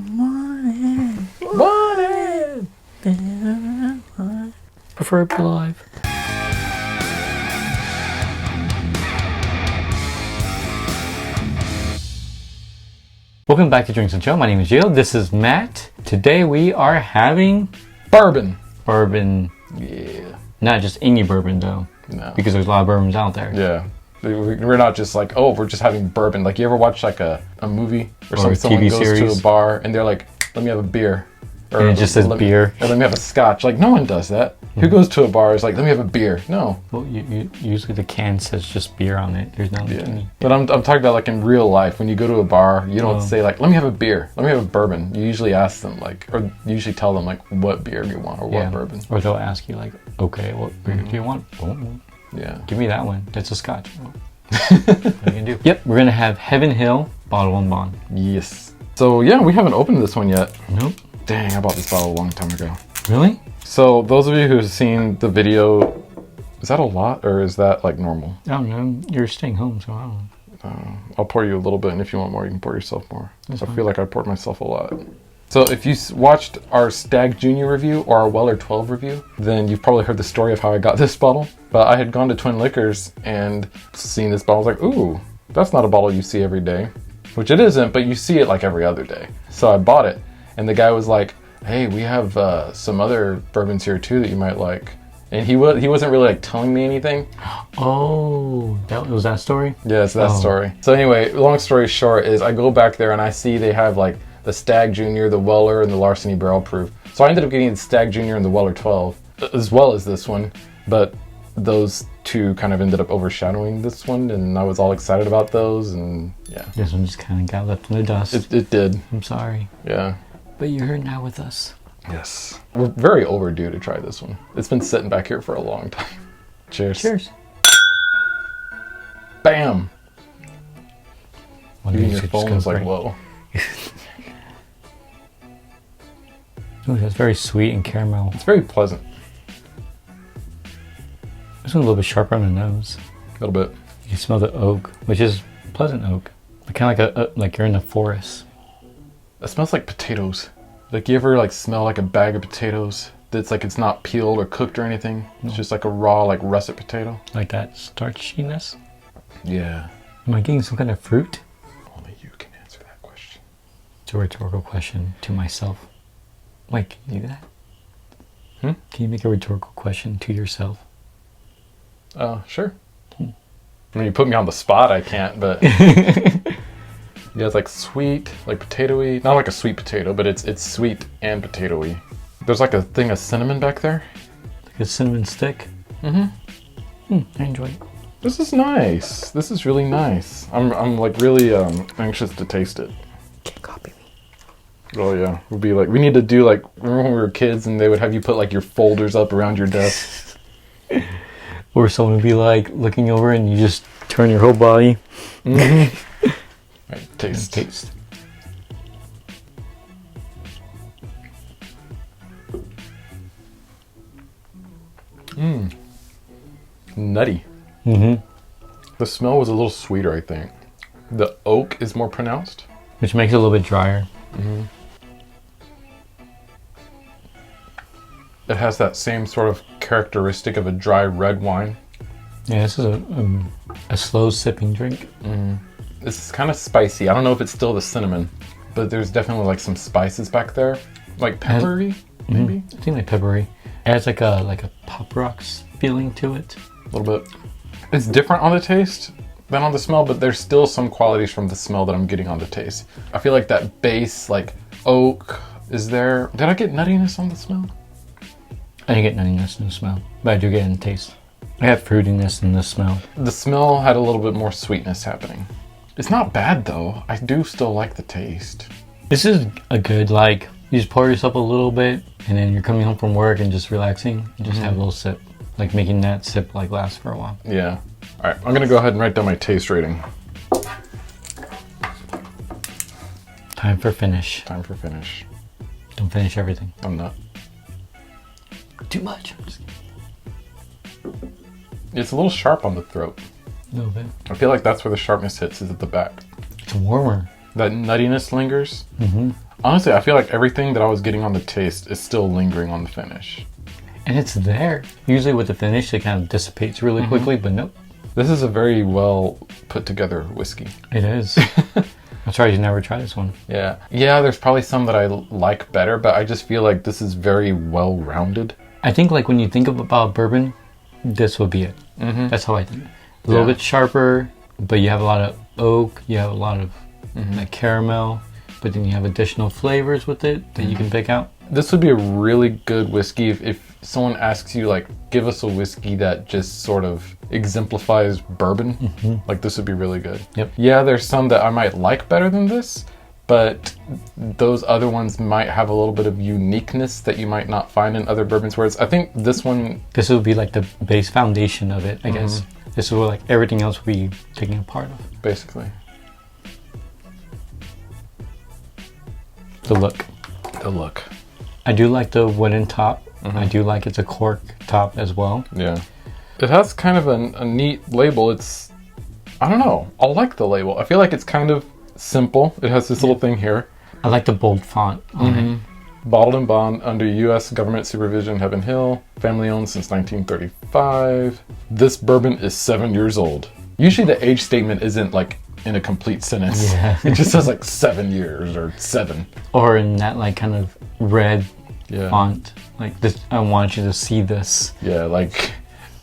morning. Prefer to be live. Welcome back to Drinks and Chill. My name is Gio. This is Matt. Today we are having Bourbon. bourbon. Yeah. Not just any bourbon though. No. Because there's a lot of bourbons out there. Yeah. We're not just like, oh, we're just having bourbon. Like, you ever watch like a movie or something? a Someone TV goes series. to a bar and they're like, let me have a beer. Or And it just says beer. Or let me have a scotch. Like, no one does that. Who goes to a bar is like, let me have a beer? No. Well, usually the can says just beer on it. There's not any. But I'm talking about like in real life, when you go to a bar, you don't say like, let me have a beer. Let me have a bourbon. You usually ask them like, or you usually tell them like what beer you want or what bourbon. Or they'll ask you like, okay, what beer do you want? Oh, Yeah. give me that one. That's a scotch. What are you gonna do? Yep, we're gonna have Heaven Hill Bottle and Bond. Yes. So yeah, we haven't opened this one yet. Nope. Dang, I bought this bottle a long time ago. Really? So those of you who've seen the video, is that a lot or is that like normal? I don't know. You're staying home, so I don't know. I'll pour you a little bit, and if you want more, you can pour yourself more. I feel like I poured myself a lot. So if you watched our Stag Junior review or our Weller 12 review, then you've probably heard the story of how I got this bottle. But I had gone to Twin Liquors and seen this bottle. I was like, ooh, that's not a bottle you see every day. Which it isn't, but you see it like every other day. So I bought it, and the guy was like, hey, we have some other bourbons here too that you might like. And he wasn't really like telling me anything. Oh, that was that story? Yeah, it's that story. So anyway, long story short is I go back there and I see they have like the Stag Junior, the Weller, and the Larceny Barrel Proof. So I ended up getting the Stag Junior and the Weller 12, as well as this one. But those two kind of ended up overshadowing this one, and I was all excited about those, and yeah. This one just kind of got left in the dust. It did. I'm sorry. Yeah. But you're here now with us. Yes. We're very overdue to try this one. It's been sitting back here for a long time. Cheers. Cheers. Bam! One Even your phone was like, whoa. Ooh, that's very sweet and caramel. It's very pleasant. This one's a little bit sharper on the nose. A little bit. You can smell the oak, which is pleasant oak. Kind of like like you're in the forest. It smells like potatoes. Like, you ever like smell like a bag of potatoes that's like it's not peeled or cooked or anything? It's just like a raw, like russet potato. Like that starchiness. Yeah. Am I getting some kind of fruit? Only you can answer that question. It's a rhetorical question to myself. Wait, can you do that? Can you make a rhetorical question to yourself? Sure. I mean, you put me on the spot, I can't, but yeah, it's like sweet, like potatoey. Not like a sweet potato, but it's sweet and potatoey. There's like a thing of cinnamon back there. Like a cinnamon stick? I enjoy it. This is nice. This is really nice. I'm like really anxious to taste it. Can't copy me. Oh yeah, we'll be like, we need to do like, remember when we were kids and they would have you put like your folders up around your desk? Or someone would be like looking over and you just turn your whole body. Right, taste. Taste. Nutty. The smell was a little sweeter, I think. The oak is more pronounced. Which makes it a little bit drier. It has that same sort of characteristic of a dry red wine. Yeah, this is a slow sipping drink. This is kind of spicy. I don't know if it's still the cinnamon, but there's definitely like some spices back there. Like peppery, maybe? I think like peppery. It has like a Pop Rocks feeling to it. A little bit. It's different on the taste than on the smell, but there's still some qualities from the smell that I'm getting on the taste. I feel like that base, like oak, is there. Did I get nuttiness on the smell? I didn't get nuttiness in the smell, but I do get in the taste. I have fruitiness in the smell. The smell had a little bit more sweetness happening. It's not bad though. I do still like the taste. This is a good, like, you just pour yourself a little bit and then you're coming home from work and just relaxing. You just have a little sip. Like making that sip like last for a while. Yeah. All right, I'm gonna go ahead and write down my taste rating. Time for finish. Time for finish. Don't finish everything. I'm not. Too much. It's a little sharp on the throat. A little bit. I feel like that's where the sharpness hits, is at the back. It's warmer. That nuttiness lingers. Honestly, I feel like everything that I was getting on the taste is still lingering on the finish. And it's there. Usually with the finish, it kind of dissipates really quickly, but nope. This is a very well put together whiskey. It is. I'm sorry you never tried this one. Yeah. Yeah, there's probably some that I like better, but I just feel like this is very well rounded. I think like when you think about bourbon, this would be it. That's how I think. A little bit sharper, but you have a lot of oak, you have a lot of like caramel, but then you have additional flavors with it that you can pick out. This would be a really good whiskey if someone asks you, like, give us a whiskey that just sort of exemplifies bourbon. Like, this would be really good. Yep. Yeah, there's some that I might like better than this, but those other ones might have a little bit of uniqueness that you might not find in other bourbons. Whereas I think this one... This would be like the base foundation of it, I guess. This is where like everything else would be taken apart of. Basically. The look. The look. I do like the wooden top. I do like it's a cork top as well. Yeah. It has kind of a neat label. It's... I don't know. I like the label. I feel like it's kind of simple. It has this little thing here. I like the bold font on it. Bottled and bond under U.S. government supervision, Heaven Hill. Family owned since 1935. This bourbon is 7 years old. Usually the age statement isn't like in a complete sentence. Yeah. It just says like 7 years or 7. Or in that like kind of red Yeah. font. Like this, I want you to see this. Yeah, like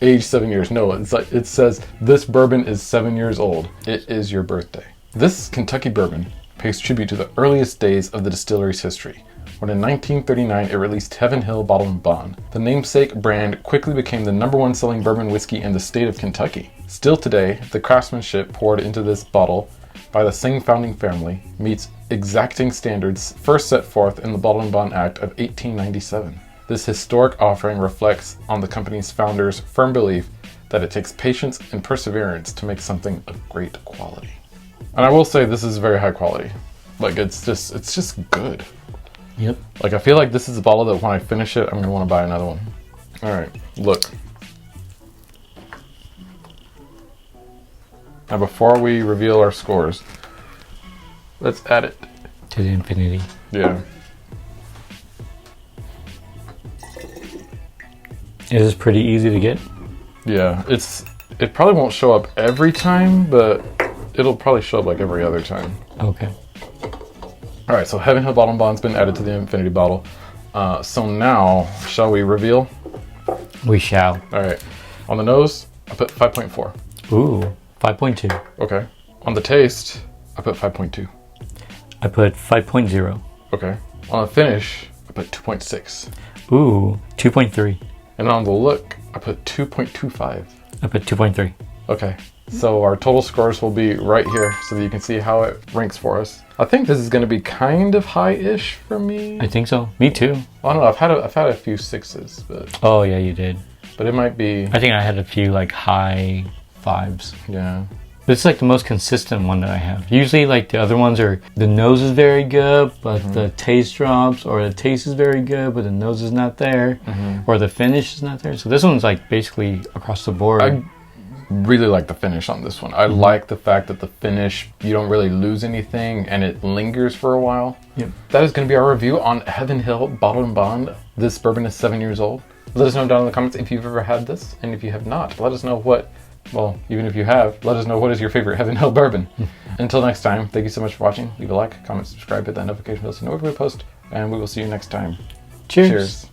age 7 years. No, it's like it says this bourbon is 7 years old. It is your birthday. This Kentucky bourbon pays tribute to the earliest days of the distillery's history, when in 1939 it released Heaven Hill Bottled and Bond. The namesake brand quickly became the #1 selling bourbon whiskey in the state of Kentucky. Still today, the craftsmanship poured into this bottle by the same founding family meets exacting standards first set forth in the Bottled and Bond Act of 1897. This historic offering reflects on the company's founders' firm belief that it takes patience and perseverance to make something of great quality. And I will say this is very high quality. Like it's just good. Yep. Like I feel like this is a bottle that when I finish it, I'm gonna want to buy another one. All right, look. Now before we reveal our scores, let's add it. To the infinity. Yeah. It is pretty easy to get. Yeah, it probably won't show up every time, but it'll probably show up like every other time. Okay. All right, so Heaven Hill Bottled and Bond's been added to the infinity bottle. So now, shall we reveal? We shall. All right. On the nose, I put 5.4. Ooh, 5.2. Okay. On the taste, I put 5.2. I put 5.0. Okay. On the finish, I put 2.6. Ooh, 2.3. And on the look, I put 2.25. I put 2.3. Okay. So our total scores will be right here so that you can see how it ranks for us. I think this is going to be kind of high-ish for me. I think so. Me too. I don't know. I've had a few 6s, but Oh yeah, you did. it might be. I think I had a few like high 5s. Yeah. This is like the most consistent one that I have. Usually like the other ones are the nose is very good, but the taste drops, or the taste is very good, but the nose is not there, or the finish is not there. So this one's like basically across the board. I really like the finish on this one. I like the fact that the finish, you don't really lose anything and it lingers for a while. Yep. That is going to be our review on Heaven Hill Bottled and Bond. This bourbon is 7 years old. Let us know down in the comments if you've ever had this, and if you have not, let us know even if you have, let us know what is your favorite Heaven Hill bourbon. Until next time, thank you so much for watching. Leave a like, comment, subscribe, hit that notification bell so you know when we post, and we will see you next time. Cheers. Cheers.